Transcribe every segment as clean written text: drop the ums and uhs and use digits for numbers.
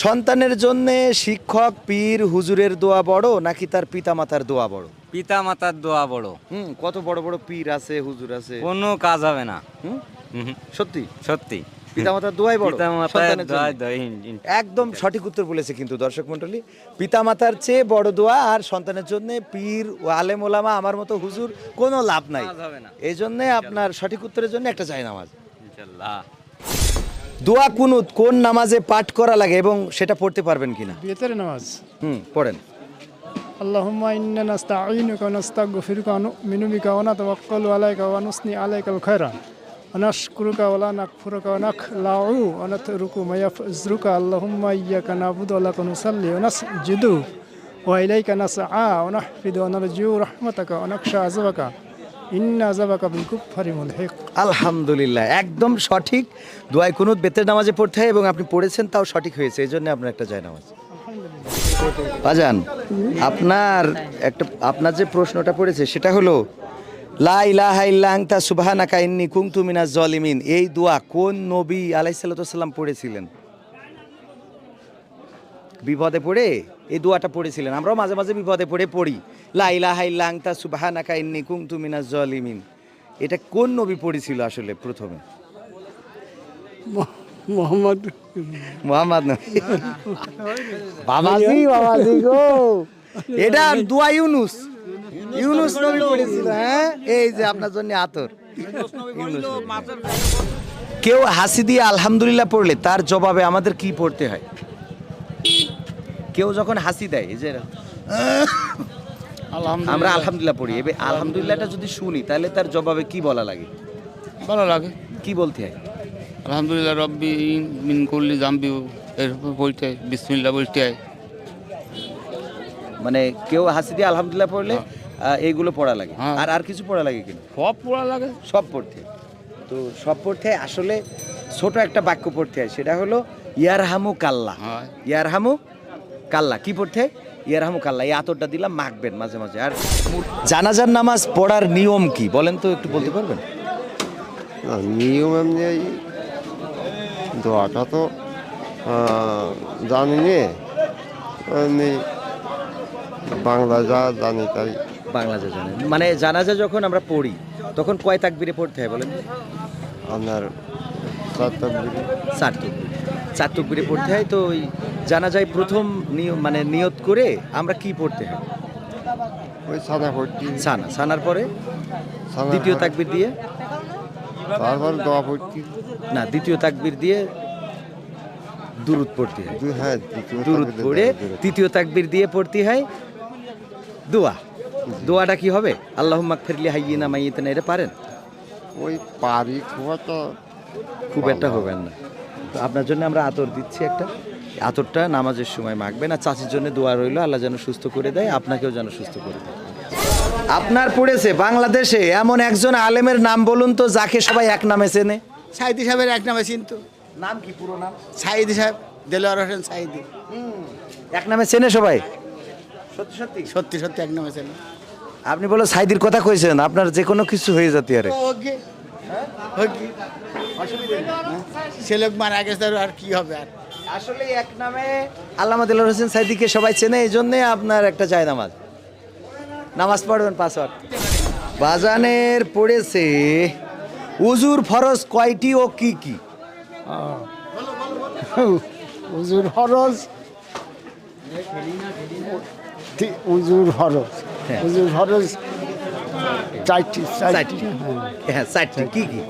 সন্তানের জন্য শিক্ষক পীর হুজুরের দোয়া বড় নাকি তার পিতামাতার দোয়া বড়? পিতা মাতার দোয়া বড়। কত বড় বড় পীর আছে, হুজুর আছে, কোনো কাজ হবে না। হুম? হুম, সত্যি সত্যি পিতামাতার দোয়াই বড় পিতামাতার সন্তানের জন্য? একদম সঠিক উত্তর বলেছে কিন্তু দর্শক মণ্ডলী, পিতামাতার চেয়ে বড় দোয়া আর সন্তানের জন্য পীর ও আলেম ওলামা আমার মতো হুজুর কোনো লাভ নাই। কাজ হবে না। এই জন্য আপনার সঠিক উত্তরের জন্য একটা জায়নামাজ। ইনশাআল্লাহ। দোয়া কুনুত কোন নামাজে পাঠ করা লাগে এবং সেটা পড়তে পারবেন কিনা? বিয়েতের নামাজ। পড়েন। আল্লাহুম্মা ইন্না নাস্তাঈনুকা ওয়া নাস্তাগফিরুকা ওয়া নু'মিনু বিকা ওয়া নাতাওয়াক্কালু আলাইকা ওয়া নুসনি আলাইকাল খায়রা ওয়া নাশকুরুকা ওয়া লা নাকফুরুকা ওয়া নাখলাউ ওয়া নাতরুকু মা ইয়াফজুরুকা আল্লাহুম্মা ইয়্যাকা না'বুদু ওয়া লাকা নুসাল্লি ওয়া নাসজুদু ওয়া ইলাইকা নাসআ ওয়া নাহফিদু ওয়া নারজু রাহমাতাকা ওয়া নাখশা আযাবাকা ইন্না আযাবাকা বিল কুফারি মুলহিক। আলহামদুলিল্লাহ, একদম সঠিক। দোয়া কুনুত বেতের নামাজে পড়তে হয় এবং আপনি পড়েছেন, তাও সঠিক হয়েছে, এই জন্য আপনার একটা জায়নামাজ। বাজান, আপনার যে প্রশ্নটা পড়েছে সেটা হলো লা ইলাহা ইল্লা আনতা সুবহানাকা ইন্নী কুনতু মিনাজ জালিমিন, এই দোয়া কোন নবী আলাইহিস সালাতু ওয়াস সালাম পড়েছিলেন? বিপদে পড়ে এই দোয়াটা পড়েছিলেন। আমরাও মাঝে মাঝে বিপদে পড়ি লা ইলাহা ইল্লা আনতা সুবহানাকা ইন্নী কুনতু মিনাজ জালিমিন। এটা কোন নবী পড়েছিল আসলে প্রথমে? মুহাম্মদ নবী। বাবাজি গো, এটা দোয়া ইউনুস নবী পড়েছিল। হ্যাঁ, এই যে আপনার জন্য আতর। ইউনুস নবী। কেউ হাসি দিয়ে আলহামদুলিল্লাহ পড়লে তার জবাবে আমাদের কি পড়তে হয়? কেউ যখন হাসি দেয়, এই যে আমরা আলহামদুলিল্লাহ পড়ি, এবার আলহামদুলিল্লাহটা যদি শুনি তাহলে তার জবাবে কি বলা লাগে? ভালো লাগে। কি বলতে হয়? আলহামদুলিল্লাহ রব্বি মিন কুল্লি জামবি, এরপর বলতে হয় বিসমিল্লাহ বলতে হয়। মানে কেউ হাসি দিয়ে আলহামদুলিল্লাহ পড়লে এইগুলো পড়া লাগে। হ্যাঁ। আর কিছু পড়া লাগে কিনা? সব পড়া লাগে। সব পড়তে হয়। তো সব পড়তে হয়, আসলে ছোট একটা বাক্য পড়তে হয়, সেটা হলো ইয়ারহামু কাল্লা। হ্যাঁ। ইয়ারহামু কাল্লা কি পড়তে হয়? ইয়ারহামু কাল্লা। এই আতরটা দিলাম, মাখবেন মাঝে মাঝে। আর জানাজার নামাজ পড়ার নিয়ম কি বলেন তো, একটু বলতে পারবেন? নিয়ম এমনি এই দোয়াটা তো জানি নে, এমনি বাংলা যা জানি তাই। বাংলা যা জানেন, মানে জানাজা যখন আমরা পড়ি তখন কয় তাকবীরে পড়তে হয় বলেন? আপনার চার তাকবীরে পড়তে হয়। তো ওই জানাজায় প্রথম মানে নিয়ত করে আমরা কি পড়তে হয়? ওই সাদা পড়ছি, সানার পরে দ্বিতীয় তাকবীর দিয়ে, তারপর দোয়া পড়ছি। না, দ্বিতীয় তাকবীর দিয়ে দুরুদ পড়তে হয়। হ্যাঁ, দুরুদ পড়ে তৃতীয় তাকবীর দিয়ে পড়তে হয় দোয়া। দোয়াটা কি হবে? আল্লাহুম্মা গফিরলি হাইয়িনা মাইয়িতিনা, এটা পারেন? ওই পারি খুব একটা হবেন না। তো আপনার জন্য আমরা আতর দিচ্ছি একটা, আতরটা নামাজের সময় মাখবেন। আর চাচির জন্য দোয়া রইল, আল্লাহ যেন সুস্থ করে দেয়, আপনাকেও যেন সুস্থ করে দেয়। আপনার পড়েছে বাংলাদেশে এমন একজন আলেমের নাম বলুন তো যাকে সবাই এক নামে চেনে। সাইদি সাহেবের এক নামে চিনতো। নাম কি, পুরো নাম? সাইদি সাহেব, দেলোয়ার হোসেন সাইদি। এক নামে চেনে সবাই? সত্যি সত্যি সত্যি সত্যি এক নামে চেনে। আপনি বলো সাইদির কথা কইছেন, আপনার যে কোনো কিছু হয়ে যেতে আরে। সে লোক মারা গেছে, আর কি হবে? আর আসলে এক নামে আল্লামা দেলোয়ার হোসেন সাইদিকে সবাই চেনে, এই জন্যে আপনার একটা জায়নামাজ। নামাজ পড়বেন 5 ওয়াক্ত। বাজানের পড়েছে উজুর ফরজ কয়টি ও কি কি? উজুর ফরজ, উজুর ফরজ, হ্যাঁ। উজুর ফরজ চারটি। হ্যাঁ, 4টি। কি কি?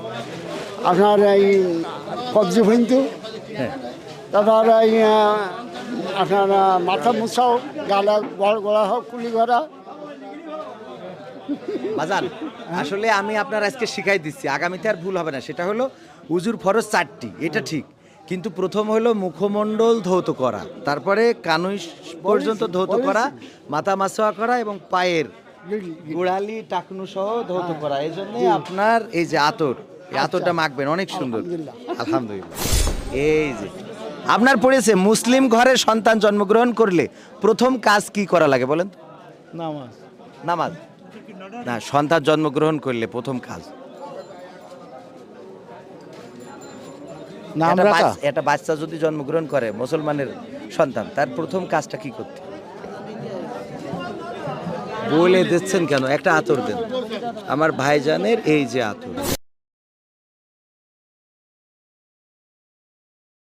আপনার এই ফজর কিন্তু, হ্যাঁ। তারপর এই আপনার মাথা মুছাও, গালা গলা হোক, কুলি গড়া। বাজান, আসলে আমি আপনার আজকে শিখাই দিচ্ছি, আগামীতে আর ভুল হবে না। সেটা হলো উজুর ফরজ 4টি, এটা ঠিক, কিন্তু প্রথম হলো মুখমণ্ডল ধৌত করা, তারপরে কানুই পর্যন্ত ধৌত করা, মাথা মাসওয়া করা এবং পায়ের গোড়ালি টাকনু সহ ধৌত করা। এই জন্য আপনার এই যে আতর, এই আতরটা মাখবেন, অনেক সুন্দর। আলহামদুলিল্লাহ। এই যে আপনার পড়েছে মুসলিম ঘরে সন্তান জন্মগ্রহণ করলে প্রথম কাজ কি করা লাগে বলেন? নামাজ। না, সন্তান জন্মগ্রহণ করলে প্রথম কাজ একটা বাচ্চা যদি জন্মগ্রহণ করে মুসলমানের সন্তান, তার প্রথম কাজটা কি করতে? বলে দিচ্ছেন কেন? একটা আতর দেন। আমার ভাইজানের এই যে আতর।